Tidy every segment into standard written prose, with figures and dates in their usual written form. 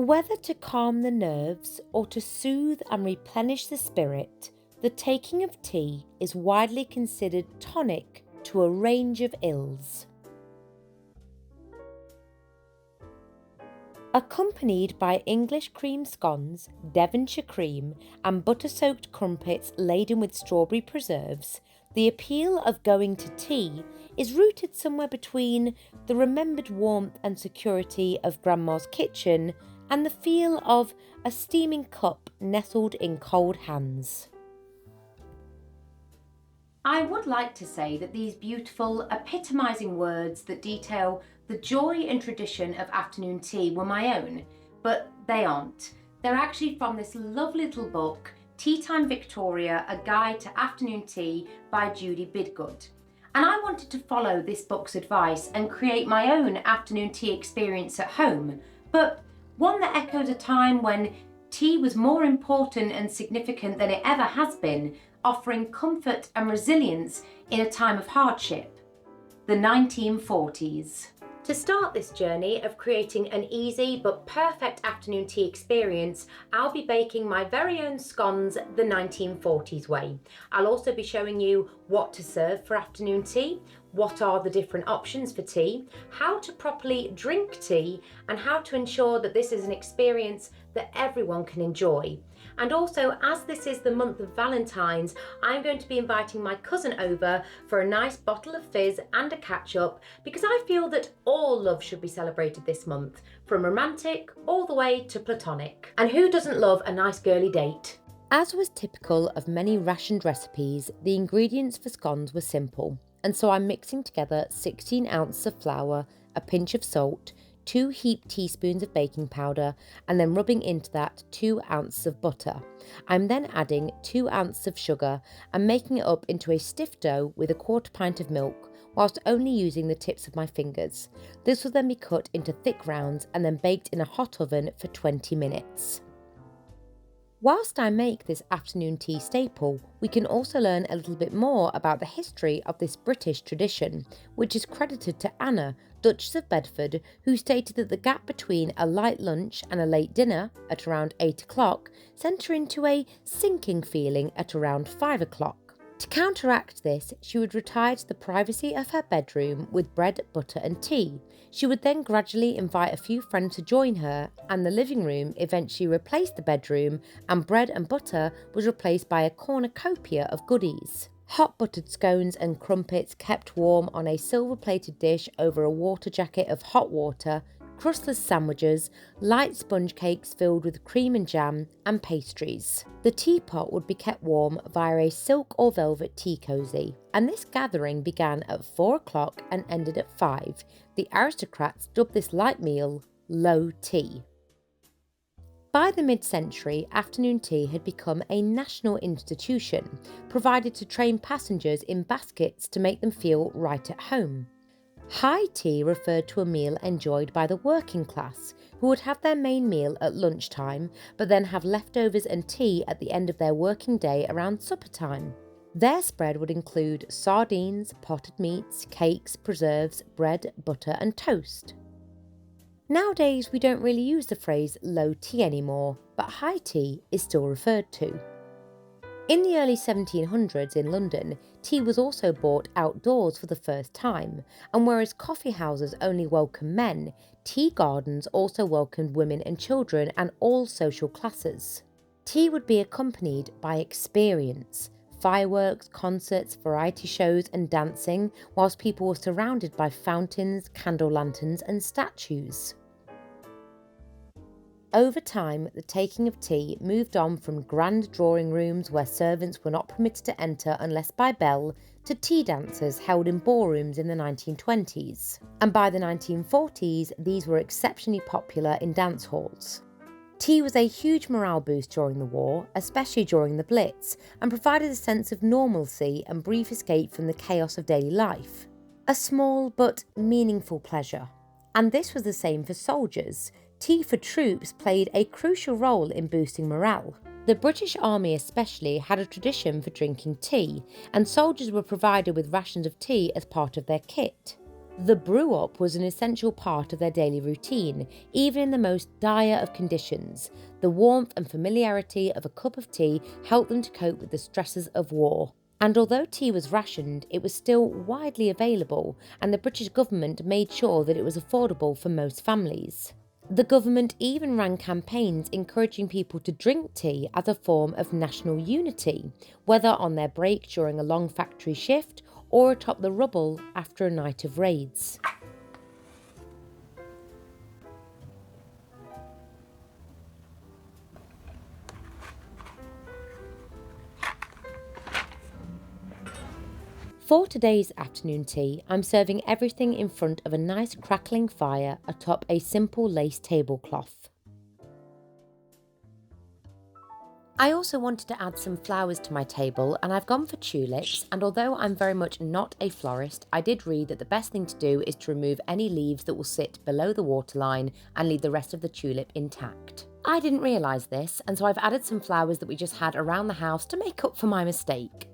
Whether to calm the nerves or to soothe and replenish the spirit, the taking of tea is widely considered tonic to a range of ills. Accompanied by English cream scones, Devonshire cream, and butter-soaked crumpets laden with strawberry preserves, the appeal of going to tea is rooted somewhere between the remembered warmth and security of Grandma's kitchen and the feel of a steaming cup nestled in cold hands. I would like to say that these beautiful, epitomising words that detail the joy and tradition of afternoon tea were my own, but they aren't. They're actually from this lovely little book, Tea Time Victoria, A Guide to Afternoon Tea by Judy Bidgood. And I wanted to follow this book's advice and create my own afternoon tea experience at home, but one that echoes a time when tea was more important and significant than it ever has been, offering comfort and resilience in a time of hardship. The 1940s. To start this journey of creating an easy but perfect afternoon tea experience, I'll be baking my very own scones the 1940s way. I'll also be showing you what to serve for afternoon tea, what are the different options for tea, how to properly drink tea, and how to ensure that this is an experience that everyone can enjoy. And also, as this is the month of Valentines, I'm going to be inviting my cousin over for a nice bottle of fizz and a catch-up, because I feel that all love should be celebrated this month, from romantic all the way to platonic. And who doesn't love a nice girly date? As was typical of many rationed recipes, the ingredients for scones were simple, and so I'm mixing together 16 ounces of flour, a pinch of salt, 2 heaped teaspoons of baking powder, and then rubbing into that 2 ounces of butter. I'm then adding 2 ounces of sugar and making it up into a stiff dough with a quarter pint of milk, whilst only using the tips of my fingers. This will then be cut into thick rounds and then baked in a hot oven for 20 minutes. Whilst I make this afternoon tea staple, we can also learn a little bit more about the history of this British tradition, which is credited to Anna, Duchess of Bedford, who stated that the gap between a light lunch and a late dinner at around 8 o'clock sent her into a sinking feeling at around 5 o'clock. To counteract this, she would retire to the privacy of her bedroom with bread, butter and tea. She would then gradually invite a few friends to join her, and the living room eventually replaced the bedroom, and bread and butter was replaced by a cornucopia of goodies. Hot buttered scones and crumpets kept warm on a silver-plated dish over a water jacket of hot water, crustless sandwiches, light sponge cakes filled with cream and jam, and pastries. The teapot would be kept warm via a silk or velvet tea cosy, and this gathering began at 4 o'clock and ended at 5. The aristocrats dubbed this light meal low tea. By the mid-century, afternoon tea had become a national institution, provided to train passengers in baskets to make them feel right at home. High tea referred to a meal enjoyed by the working class, who would have their main meal at lunchtime, but then have leftovers and tea at the end of their working day around supper time. Their spread would include sardines, potted meats, cakes, preserves, bread, butter and toast. Nowadays we don't really use the phrase low tea anymore, but high tea is still referred to. In the early 1700s in London, tea was also bought outdoors for the first time, and whereas coffee houses only welcomed men, tea gardens also welcomed women and children and all social classes. Tea would be accompanied by experience, fireworks, concerts, variety shows and dancing, whilst people were surrounded by fountains, candle lanterns and statues. Over time, the taking of tea moved on from grand drawing rooms where servants were not permitted to enter unless by bell, to tea dances held in ballrooms in the 1920s. And by the 1940s, these were exceptionally popular in dance halls. Tea was a huge morale boost during the war, especially during the Blitz, and provided a sense of normalcy and brief escape from the chaos of daily life. A small but meaningful pleasure. And this was the same for soldiers. Tea for troops played a crucial role in boosting morale. The British Army especially had a tradition for drinking tea, and soldiers were provided with rations of tea as part of their kit. The brew up was an essential part of their daily routine, even in the most dire of conditions. The warmth and familiarity of a cup of tea helped them to cope with the stresses of war. And although tea was rationed, it was still widely available, and the British government made sure that it was affordable for most families. The government even ran campaigns encouraging people to drink tea as a form of national unity, whether on their break during a long factory shift or atop the rubble after a night of raids. For today's afternoon tea, I'm serving everything in front of a nice crackling fire atop a simple lace tablecloth. I also wanted to add some flowers to my table, and I've gone for tulips, and although I'm very much not a florist, I did read that the best thing to do is to remove any leaves that will sit below the waterline and leave the rest of the tulip intact. I didn't realise this, and so I've added some flowers that we just had around the house to make up for my mistake.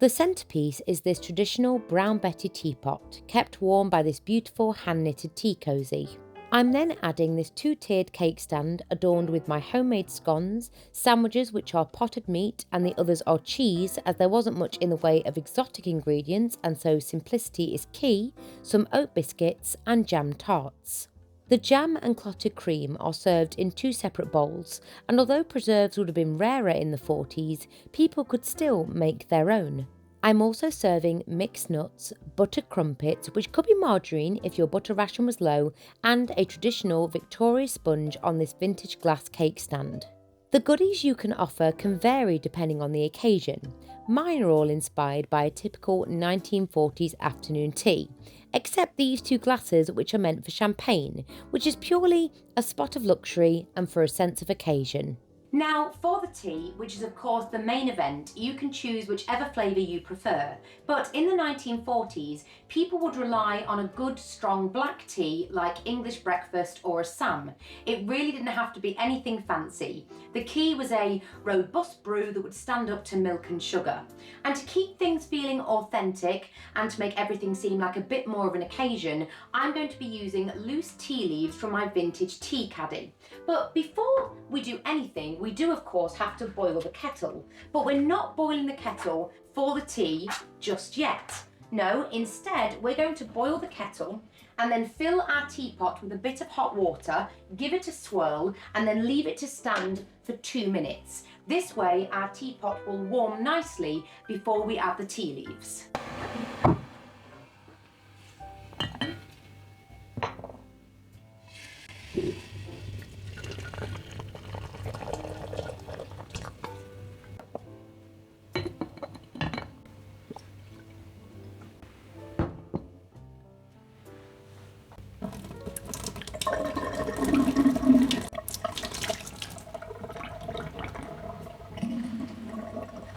The centrepiece is this traditional Brown Betty teapot, kept warm by this beautiful hand-knitted tea cosy. I'm then adding this two-tiered cake stand adorned with my homemade scones, sandwiches which are potted meat and the others are cheese, as there wasn't much in the way of exotic ingredients and so simplicity is key, some oat biscuits and jam tarts. The jam and clotted cream are served in two separate bowls, and although preserves would have been rarer in the 40s, people could still make their own. I'm also serving mixed nuts, buttered crumpets, which could be margarine if your butter ration was low, and a traditional Victoria sponge on this vintage glass cake stand. The goodies you can offer can vary depending on the occasion. Mine are all inspired by a typical 1940s afternoon tea, except these two glasses which are meant for champagne, which is purely a spot of luxury and for a sense of occasion. Now, for the tea, which is of course the main event, you can choose whichever flavour you prefer. But in the 1940s, people would rely on a good, strong black tea like English breakfast or Assam. It really didn't have to be anything fancy. The key was a robust brew that would stand up to milk and sugar. And to keep things feeling authentic and to make everything seem like a bit more of an occasion, I'm going to be using loose tea leaves from my vintage tea caddy. But before we do anything, we do of course have to boil the kettle, but we're not boiling the kettle for the tea just yet. No, instead we're going to boil the kettle and then fill our teapot with a bit of hot water, give it a swirl and then leave it to stand for 2 minutes. This way our teapot will warm nicely before we add the tea leaves.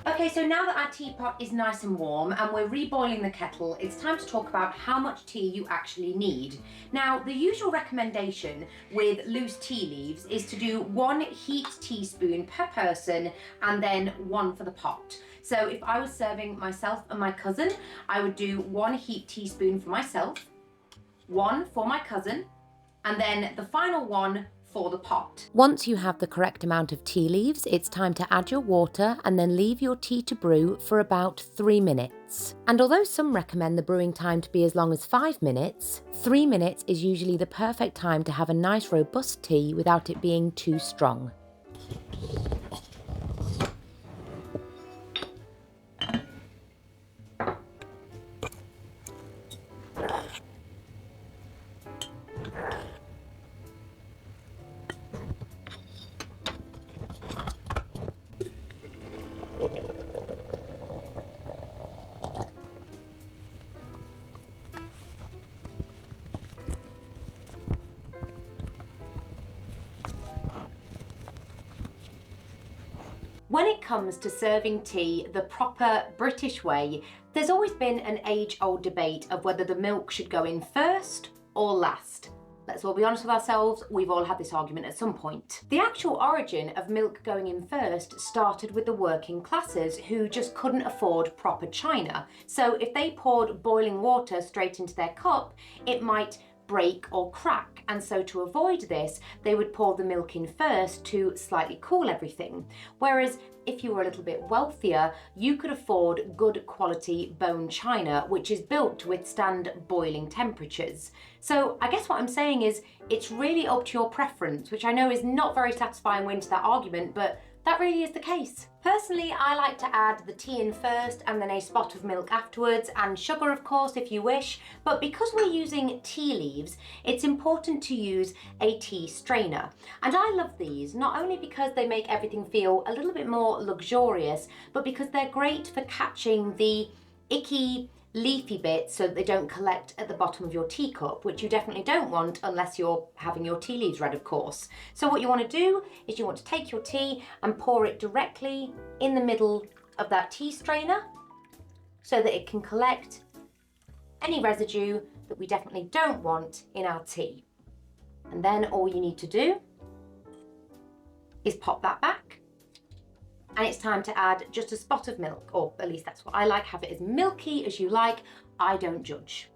Okay, so now that our teapot is nice and warm and we're reboiling the kettle, it's time to talk about how much tea you actually need. Now, the usual recommendation with loose tea leaves is to do 1 heaped teaspoon per person and then 1 for the pot. So if I was serving myself and my cousin, I would do 1 heaped teaspoon for myself, 1 for my cousin, and then the final 1 for the pot. Once you have the correct amount of tea leaves, it's time to add your water and then leave your tea to brew for about 3 minutes. And although some recommend the brewing time to be as long as 5 minutes, 3 minutes is usually the perfect time to have a nice robust tea without it being too strong. When it comes to serving tea the proper British way, there's always been an age-old debate of whether the milk should go in first or last. Let's all be honest with ourselves, we've all had this argument at some point. The actual origin of milk going in first started with the working classes who just couldn't afford proper china. So if they poured boiling water straight into their cup, it might break or crack, and so to avoid this they would pour the milk in first to slightly cool everything. Whereas if you were a little bit wealthier, you could afford good quality bone china, which is built to withstand boiling temperatures. So I guess what I'm saying is it's really up to your preference, which I know is not very satisfying win to that argument, but that really is the case. Personally, I like to add the tea in first and then a spot of milk afterwards, and sugar of course if you wish, but because we're using tea leaves, it's important to use a tea strainer. And I love these, not only because they make everything feel a little bit more luxurious, but because they're great for catching the icky, leafy bits so that they don't collect at the bottom of your teacup, which you definitely don't want unless you're having your tea leaves read, of course. So what you want to do is you want to take your tea and pour it directly in the middle of that tea strainer so that it can collect any residue that we definitely don't want in our tea. And then all you need to do is pop that back. And it's time to add just a spot of milk, or at least that's what I like. Have it as milky as you like. I don't judge.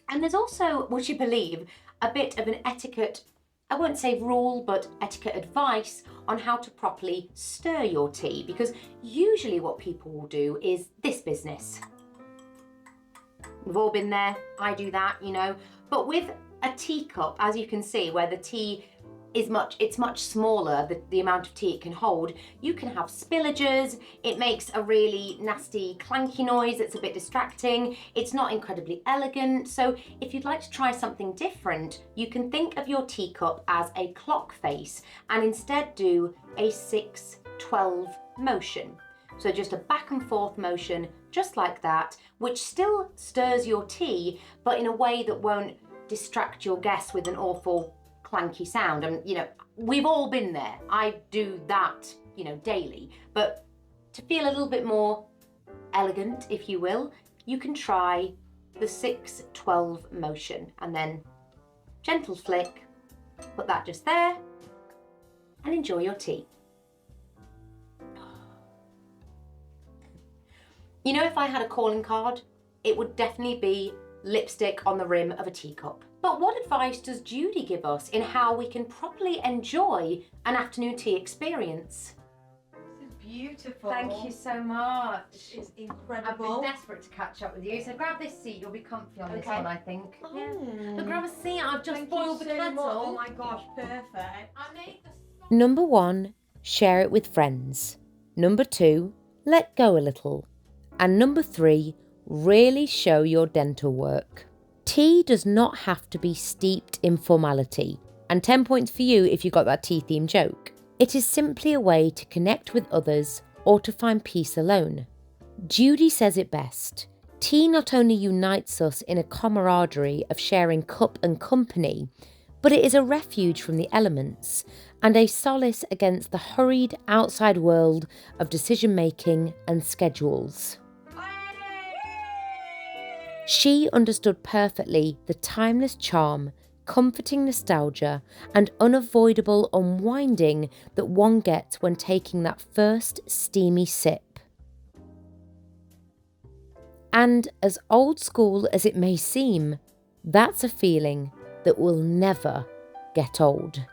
And there's also, would you believe, a bit of an etiquette, I won't say rule, but etiquette advice on how to properly stir your tea, because usually what people will do is this business. We've all been there, I do that, you know, but with a teacup, as you can see, where the tea is much smaller, the amount of tea it can hold, you can have spillages. It makes a really nasty clanky noise that's a bit distracting. It's not incredibly elegant. So if you'd like to try something different, you can think of your teacup as a clock face and instead do a 6-12 motion. So just a back and forth motion, just like that, which still stirs your tea, but in a way that won't distract your guests with an awful clanky sound. And you know, we've all been there. I do that, you know, daily. But to feel a little bit more elegant, if you will, you can try the 6-12 motion and then gentle flick, put that just there and enjoy your tea. You know, if I had a calling card, it would definitely be lipstick on the rim of a teacup. But what advice does Judy give us in how we can properly enjoy an afternoon tea experience? This is beautiful. Thank you so much. It's I've been incredible. desperate to catch up with you, so grab this seat. You'll be comfy on this Okay. one, I think. Oh. Yeah. But grab a seat. I've just Thank boiled you the so kettle. much. Oh my gosh, perfect. I made the Number 1, share it with friends. Number 2, let go a little. And number 3, really show your dental work. Tea does not have to be steeped in formality. And 10 points for you if you got that tea theme joke. It is simply a way to connect with others or to find peace alone. Judy says it best. Tea not only unites us in a camaraderie of sharing cup and company, but it is a refuge from the elements and a solace against the hurried outside world of decision-making and schedules. She understood perfectly the timeless charm, comforting nostalgia, and unavoidable unwinding that one gets when taking that first steamy sip. And as old school as it may seem, that's a feeling that will never get old.